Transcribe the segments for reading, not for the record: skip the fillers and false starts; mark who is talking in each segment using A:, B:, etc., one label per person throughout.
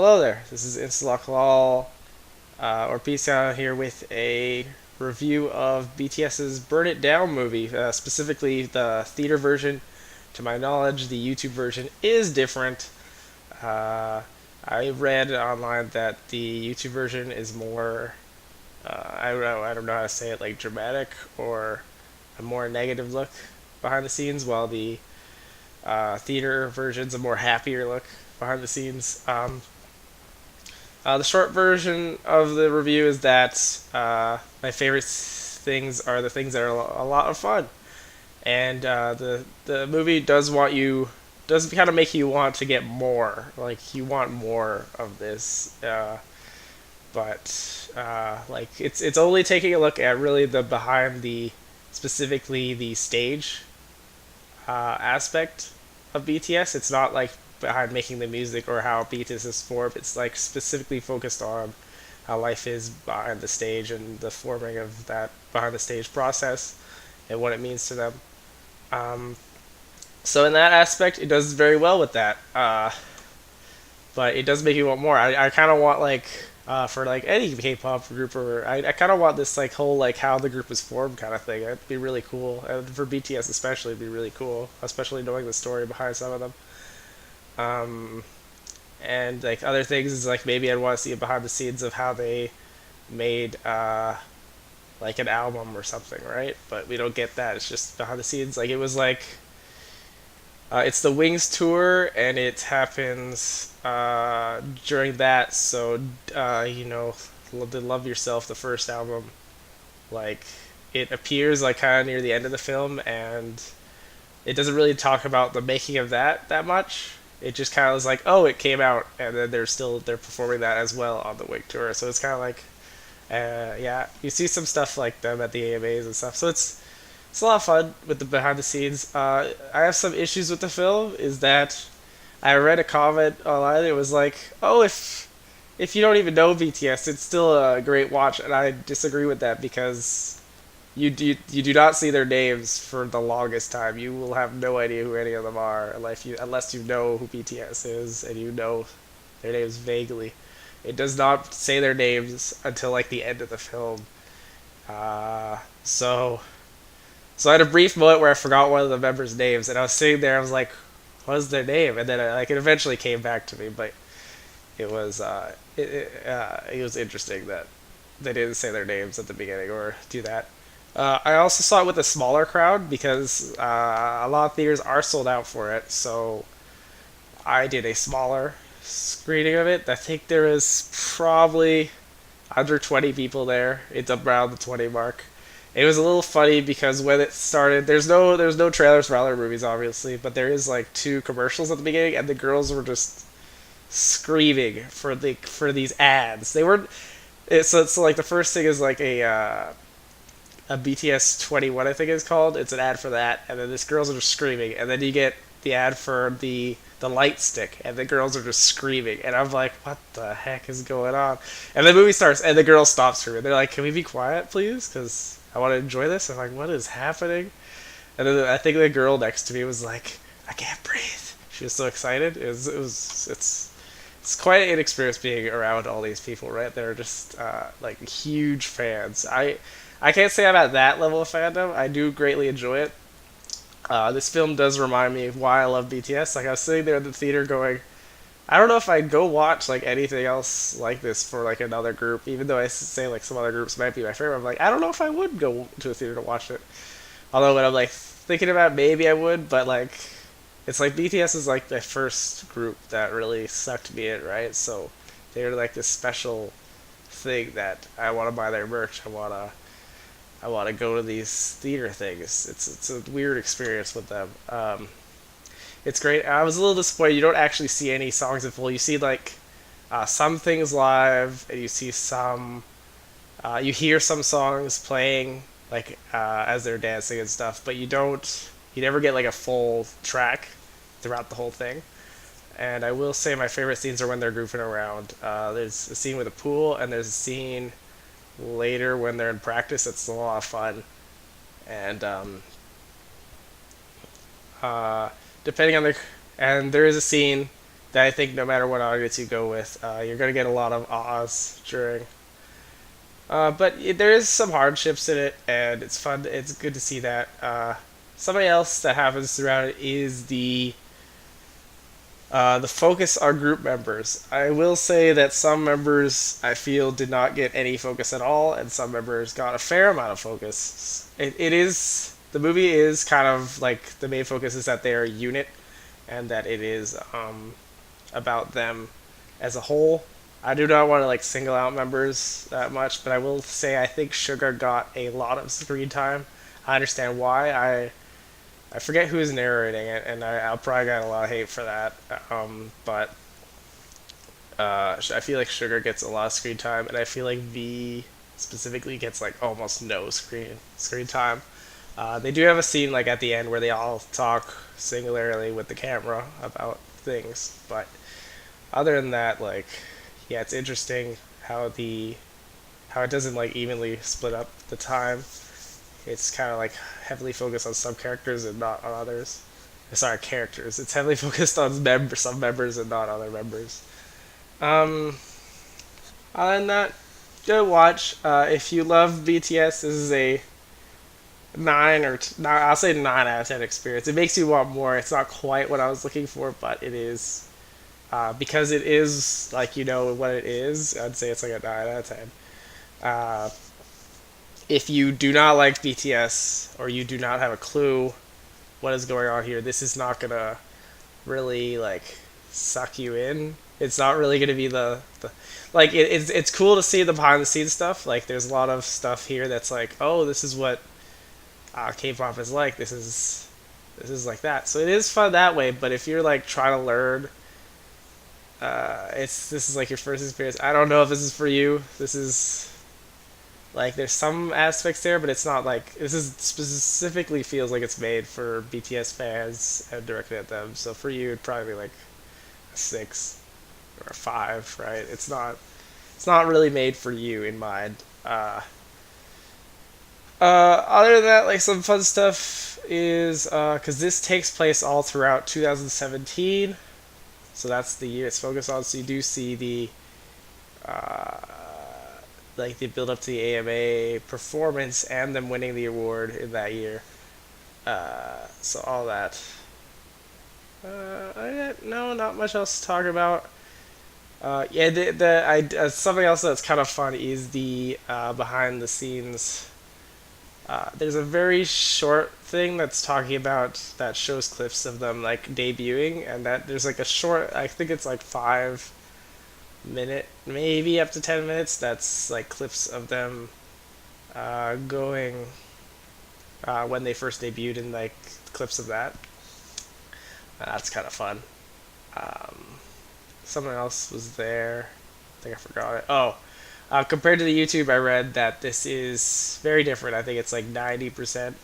A: Hello there. This is Instalakal or Peace Out here with a review of BTS's Burn It Down movie, specifically the theater version. To my knowledge, the YouTube version is different. Uh, I read online that the YouTube version is more, I don't know how to say it, like dramatic or a more negative look behind the scenes, while the theater version's a more happier look behind the scenes. The short version of the review is that my favorite things are the things that are a lot of fun, and the movie does kind of make you want to get more. Like you want more of this, but like it's only taking a look at really the behind the specifically the stage aspect of BTS. It's not like behind making the music or how BTS is formed. It's like specifically focused on how life is behind the stage and the forming of that behind the stage process and what it means to them. Um, so in that aspect, it does very well with that. But it does make you want more. I kind of want like for like any K-pop group, or I kind of want this like whole like how the group was formed kind of thing. It'd be really cool, and for BTS especially, it'd be really cool, especially knowing the story behind some of them. Um, and like other things is like maybe I'd want to see behind the scenes of how they made like an album or something, right? But we don't get that. It's just behind the scenes. Like it was like it's the Wings tour, and it happens during that. So the Love Yourself, the first album, like it appears like kind of near the end of the film, and it doesn't really talk about the making of that much. It just kind of was like, oh, it came out, and then they're performing that as well on the Wing tour. So it's kind of like, yeah, you see some stuff like them at the AMAs and stuff. So it's a lot of fun with the behind the scenes. I have some issues with the film. Is that I read a comment online. It was like, oh, if you don't even know BTS, it's still a great watch, and I disagree with that because you do not see their names for the longest time. You will have no idea who any of them are unless you know who BTS is and you know their names vaguely. It does not say their names until like the end of the film. Uh, so so I had a brief moment where I forgot one of the members' names, and I was sitting there. I was like, "What is their name?" And then like it eventually came back to me, but it was interesting that they didn't say their names at the beginning or do that. I also saw it with a smaller crowd because a lot of theaters are sold out for it. So I did a smaller screening of it. I think there was probably under 20 people there. It's around the 20 mark. It was a little funny because when it started, there's no trailers for other movies, obviously, but there is like two commercials at the beginning, and the girls were just screaming for these ads. They were so like the first thing is like a BTS 21, I think it's called. It's an ad for that, and then these girls are just screaming, and then you get the ad for the light stick, and the girls are just screaming, and I'm like, what the heck is going on? And the movie starts, and the girls stop screaming. They're like, can we be quiet, please? Because I want to enjoy this. I'm like, what is happening? And then I think the girl next to me was like, I can't breathe. She was so excited. It's quite an experience being around all these people, right? They're just like huge fans. I can't say I'm at that level of fandom. I do greatly enjoy it. This film does remind me of why I love BTS. Like I was sitting there in the theater going, I don't know if I'd go watch like anything else like this for like another group, even though say like some other groups might be my favorite. I'm like, I don't know if I would go to a theater to watch it. Although when I'm like thinking about it, maybe I would, but like it's like BTS is like the first group that really sucked me in, right? So they're like this special thing that I want to buy their merch. I want to go to these theater things. It's a weird experience with them. It's great. I was a little disappointed. You don't actually see any songs in full. You see like some things live, and you see some. You hear some songs playing like as they're dancing and stuff, but you don't. You never get like a full track throughout the whole thing. And I will say my favorite scenes are when they're goofing around. There's a scene with a pool, and there's a scene later when they're in practice. It's a lot of fun, and uh, depending on the and there is a scene that I think no matter what audience you go with, you're gonna get a lot of ahs during. There is some hardships in it, and it's fun. It's good to see that. Something else that happens throughout it is the focus on group members. I will say that some members I feel did not get any focus at all, and some members got a fair amount of focus. It is the movie is kind of like the main focus is that they are a unit, and that it is about them as a whole. I do not want to like single out members that much, but I will say I think Sugar got a lot of screen time. I understand why. I forget who's narrating it, and I'll probably get a lot of hate for that. But I feel like Sugar gets a lot of screen time, and I feel like V specifically gets like almost no screen time. They do have a scene like at the end where they all talk singularly with the camera about things, but other than that, like, yeah, it's interesting how it doesn't like evenly split up the time. It's kind of like heavily focused on some characters and not on others. Sorry, characters. It's heavily focused on some members and not other members. Um, Other than that, go watch. If you love BTS, this is a nine, I'll say 9 out of 10 experience. It makes you want more. It's not quite what I was looking for, but it is. Because it is like you know what it is. I'd say it's like a 9 out of 10. Uh, if you do not like BTS or you do not have a clue what is going on here, this is not gonna really like suck you in. It's not really gonna be the like it's cool to see the behind the scenes stuff. Like there's a lot of stuff here that's like, oh, this is what K-pop is like. This is like that. So it is fun that way. But if you're like trying to learn, it's this is like your first experience. I don't know if this is for you. This is like there's some aspects there, but it's not like this is specifically feels like it's made for BTS fans and directed at them. So for you, it'd probably be like a 6 or a 5, right? It's not really made for you in mind. Other than that, like some fun stuff is because this takes place all throughout 2017, so that's the year it's focused on. So you do see the uh, like the build up to the AMA performance and them winning the award in that year. So all that. No, not much else to talk about. Yeah, something else that's kind of fun is the behind the scenes. There's a very short thing that's talking about that shows clips of them like debuting, and that there's like a short. I think it's like 5 minute, maybe up to 10 minutes. That's like clips of them going when they first debuted, and like clips of that. That's kind of fun. Um, Something else was there. I think I forgot it. Oh, compared to the YouTube, I read that this is very different. I think it's like 90%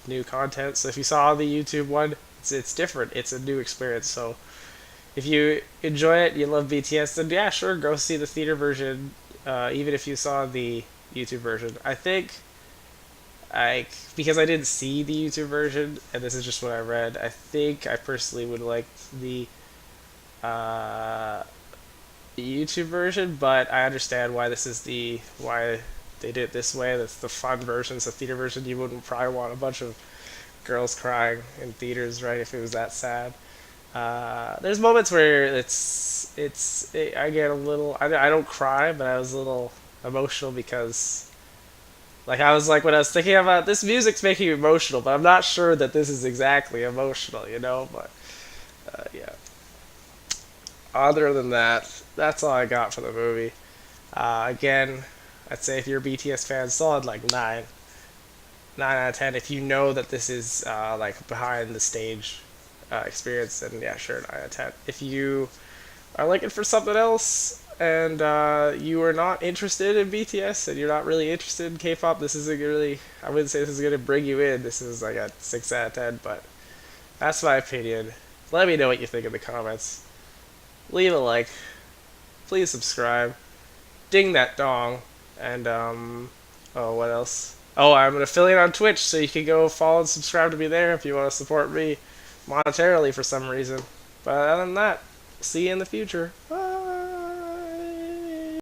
A: new content. So if you saw the YouTube one, it's different. It's a new experience. So if you enjoy it, you love BTS, then yeah, sure, go see the theater version. Even if you saw the YouTube version, I think I because I didn't see the YouTube version, and this is just what I read. I think I personally would like uh, the YouTube version, but I understand why this is why they did it this way. That's the fun version. It's the theater version. You wouldn't probably want a bunch of girls crying in theaters, right? If it was that sad. There's moments where I get a little. I don't cry, but I was a little emotional because like I was like when I was thinking about this music's making me emotional, but I'm not sure that this is exactly emotional, you know. But yeah. Other than that, that's all I got for the movie. Again, I'd say if you're a BTS fan, solid like 9 out of 10. If you know that this is like behind the stage experience, then yeah, sure, 9 out of 10. If you are looking for something else and you are not interested in BTS and you're not really interested in K-pop, this isn't really. I wouldn't say this is gonna bring you in. This is like a 6 out of 10, but that's my opinion. Let me know what you think in the comments. Leave a like. Please subscribe. Ding that dong. And oh, what else? Oh, I'm an affiliate on Twitch, so you can go follow and subscribe to me there if you want to support me monetarily for some reason. But other than that, See you in the future. Bye.